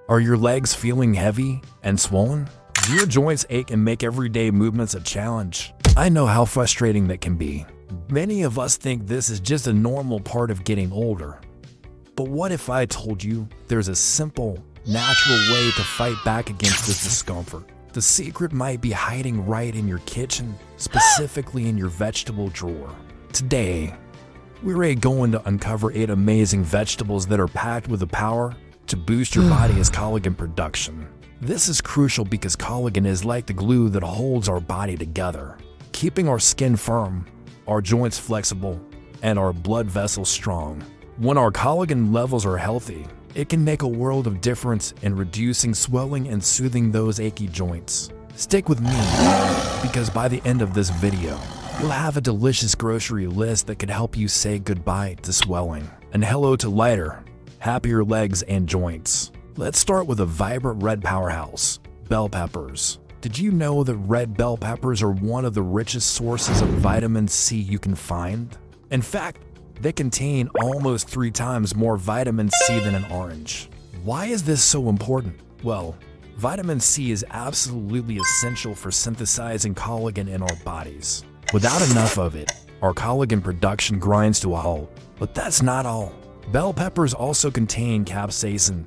Are your legs feeling heavy and swollen? Do your joints ache and make everyday movements a challenge? I know how frustrating that can be. Many of us think this is just a normal part of getting older. But what if I told you there's a simple, natural way to fight back against this discomfort? The secret might be hiding right in your kitchen, specifically in your vegetable drawer. Today, we're going to uncover 8 amazing vegetables that are packed with the power to boost your body's collagen production. This is crucial because collagen is like the glue that holds our body together, keeping our skin firm, our joints flexible, and our blood vessels strong. When our collagen levels are healthy, it can make a world of difference in reducing swelling and soothing those achy joints. Stick with me, because by the end of this video, you'll have a delicious grocery list that could help you say goodbye to swelling and hello to lighter, happier legs and joints. Let's start with a vibrant red powerhouse, bell peppers. Did you know that red bell peppers are one of the richest sources of vitamin C you can find? In fact, they contain almost 3 times more vitamin C than an orange. Why is this so important? Well, vitamin C is absolutely essential for synthesizing collagen in our bodies. Without enough of it, our collagen production grinds to a halt. But that's not all. Bell peppers also contain capsaicin,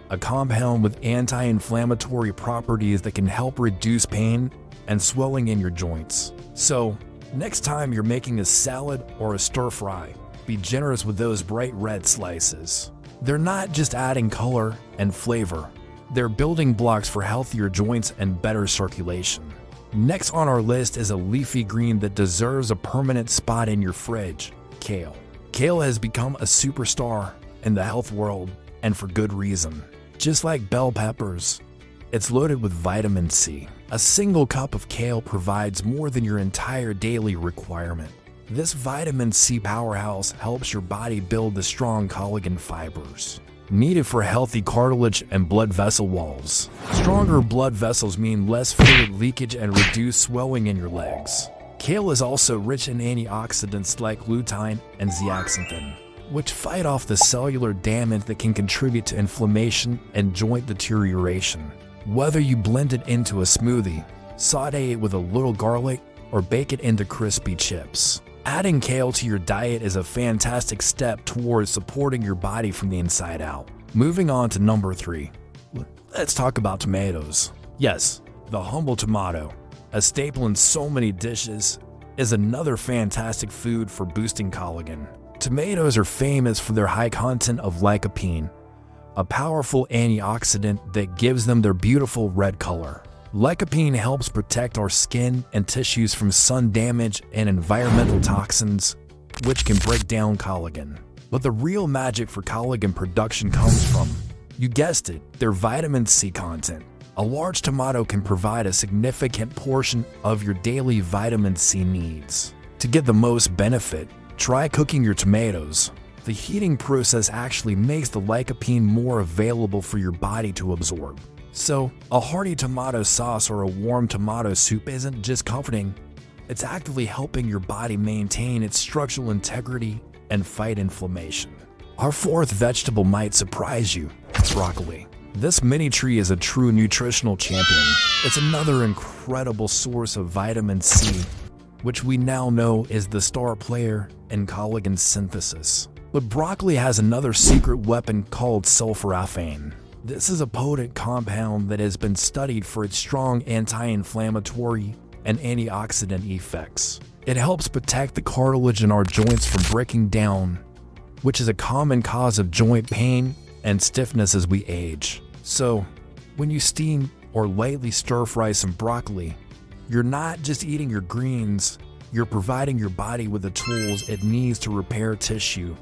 a compound with anti-inflammatory properties that can help reduce pain and swelling in your joints. So, next time you're making a salad or a stir-fry, be generous with those bright red slices. They're not just adding color and flavor, they're building blocks for healthier joints and better circulation. Next on our list is a leafy green that deserves a permanent spot in your fridge: kale. Kale has become a superstar in the health world, and for good reason. Just like bell peppers, it's loaded with vitamin C. A single cup of kale provides more than your entire daily requirement. This vitamin C powerhouse helps your body build the strong collagen fibers needed for healthy cartilage and blood vessel walls. Stronger blood vessels mean less fluid leakage and reduced swelling in your legs. Kale is also rich in antioxidants like lutein and zeaxanthin, which fight off the cellular damage that can contribute to inflammation and joint deterioration. Whether you blend it into a smoothie, saute it with a little garlic, or bake it into crispy chips, adding kale to your diet is a fantastic step towards supporting your body from the inside out. Moving on to number 3. Let's talk about tomatoes. Yes, the humble tomato, a staple in so many dishes, is another fantastic food for boosting collagen. Tomatoes are famous for their high content of lycopene, a powerful antioxidant that gives them their beautiful red color. Lycopene helps protect our skin and tissues from sun damage and environmental toxins, which can break down collagen. But the real magic for collagen production comes from, you guessed it, their vitamin C content. A large tomato can provide a significant portion of your daily vitamin C needs. To get the most benefit, try cooking your tomatoes. The heating process actually makes the lycopene more available for your body to absorb. So, a hearty tomato sauce or a warm tomato soup isn't just comforting, it's actively helping your body maintain its structural integrity and fight inflammation. Our 4th vegetable might surprise you: broccoli. This mini tree is a true nutritional champion. It's another incredible source of vitamin C, which we now know is the star player in collagen synthesis. But broccoli has another secret weapon called sulforaphane. This is a potent compound that has been studied for its strong anti-inflammatory and antioxidant effects. It helps protect the cartilage in our joints from breaking down, which is a common cause of joint pain and stiffness as we age. So, when you steam or lightly stir-fry some broccoli, you're not just eating your greens, you're providing your body with the tools it needs to repair tissue,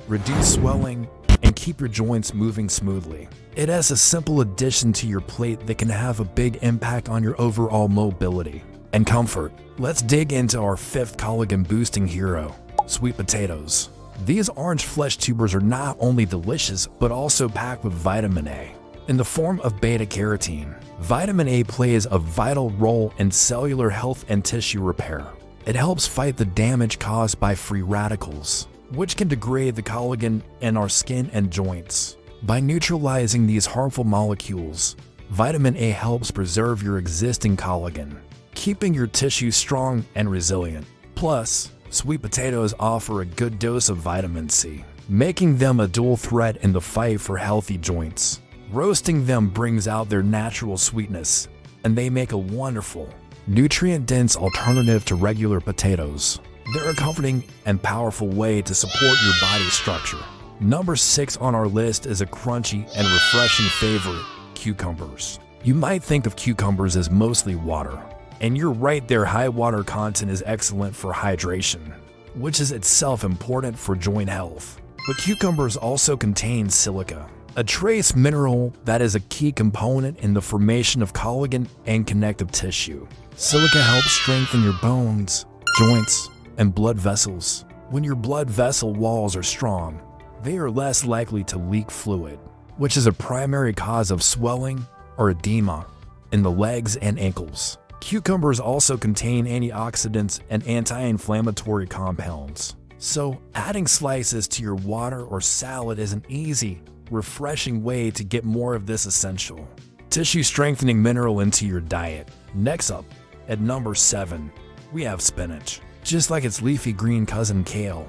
reduce swelling, and keep your joints moving smoothly. It is a simple addition to your plate that can have a big impact on your overall mobility and comfort. Let's dig into our 5th collagen boosting hero: sweet potatoes. These orange flesh tubers are not only delicious, but also packed with vitamin A in the form of beta-carotene. Vitamin A plays a vital role in cellular health and tissue repair. It helps fight the damage caused by free radicals, which can degrade the collagen in our skin and joints. By neutralizing these harmful molecules, vitamin A helps preserve your existing collagen, keeping your tissue strong and resilient. Plus, sweet potatoes offer a good dose of vitamin C, making them a dual threat in the fight for healthy joints. Roasting them brings out their natural sweetness, and they make a wonderful, nutrient-dense alternative to regular potatoes. They're a comforting and powerful way to support your body structure. Number 6 on our list is a crunchy and refreshing favorite, cucumbers. You might think of cucumbers as mostly water, and you're right, their high water content is excellent for hydration, which is itself important for joint health. But cucumbers also contain silica, a trace mineral that is a key component in the formation of collagen and connective tissue. Silica helps strengthen your bones, joints, and blood vessels. When your blood vessel walls are strong, they are less likely to leak fluid, which is a primary cause of swelling or edema in the legs and ankles. Cucumbers also contain antioxidants and anti-inflammatory compounds, so adding slices to your water or salad is an easy, refreshing way to get more of this essential tissue strengthening mineral into your diet. Next up, at number 7, we have spinach. Just like its leafy green cousin kale,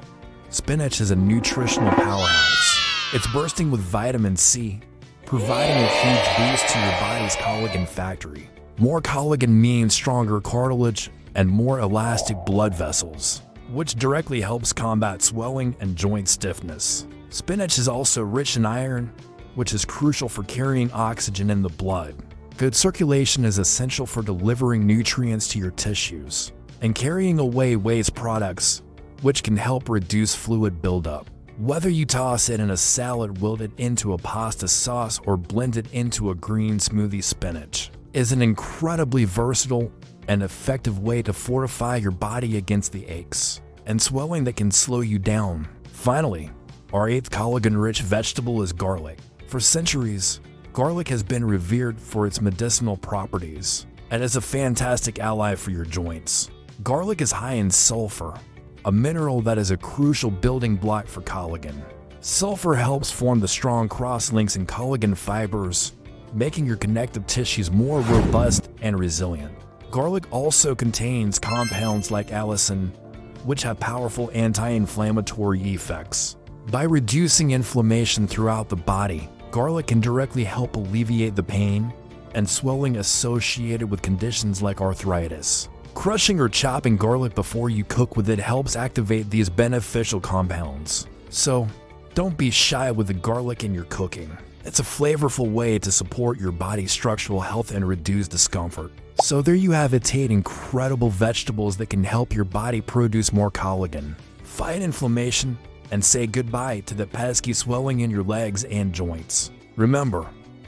spinach is a nutritional powerhouse. It's bursting with vitamin C, providing a huge boost to your body's collagen factory. More collagen means stronger cartilage and more elastic blood vessels, which directly helps combat swelling and joint stiffness. Spinach is also rich in iron, which is crucial for carrying oxygen in the blood. Good circulation is essential for delivering nutrients to your tissues and carrying away waste products, which can help reduce fluid buildup. Whether you toss it in a salad, wilt it into a pasta sauce, or blend it into a green smoothie, spinach is an incredibly versatile and effective way to fortify your body against the aches and swelling that can slow you down. Finally, our 8th collagen-rich vegetable is garlic. For centuries, garlic has been revered for its medicinal properties and is a fantastic ally for your joints. Garlic is high in sulfur, a mineral that is a crucial building block for collagen. Sulfur helps form the strong cross-links in collagen fibers, making your connective tissues more robust and resilient. Garlic also contains compounds like allicin, which have powerful anti-inflammatory effects. By reducing inflammation throughout the body, garlic can directly help alleviate the pain and swelling associated with conditions like arthritis. Crushing or chopping garlic before you cook with it helps activate these beneficial compounds. So, don't be shy with the garlic in your cooking. It's a flavorful way to support your body's structural health and reduce discomfort. So there you have it, 8 incredible vegetables that can help your body produce more collagen, fight inflammation, and say goodbye to the pesky swelling in your legs and joints. Remember,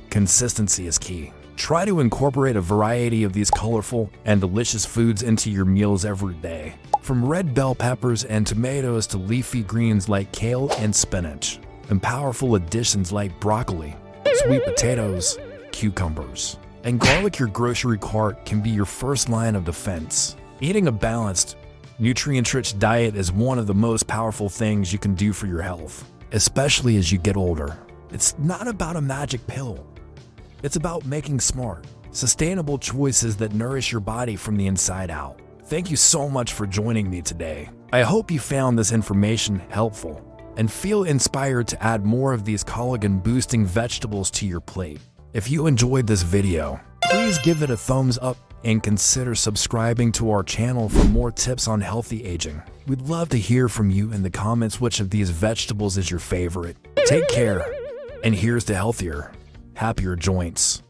consistency is key. Try to incorporate a variety of these colorful and delicious foods into your meals every day. From red bell peppers and tomatoes to leafy greens like kale and spinach, and powerful additions like broccoli, sweet potatoes, cucumbers, and garlic, your grocery cart can be your first line of defense. Eating a balanced, nutrient-rich diet is one of the most powerful things you can do for your health, especially as you get older. It's not about a magic pill. It's about making smart, sustainable choices that nourish your body from the inside out. Thank you so much for joining me today. I hope you found this information helpful and feel inspired to add more of these collagen-boosting vegetables to your plate. If you enjoyed this video, please give it a thumbs up and consider subscribing to our channel for more tips on healthy aging. We'd love to hear from you in the comments which of these vegetables is your favorite. Take care, and here's to healthier, happier joints.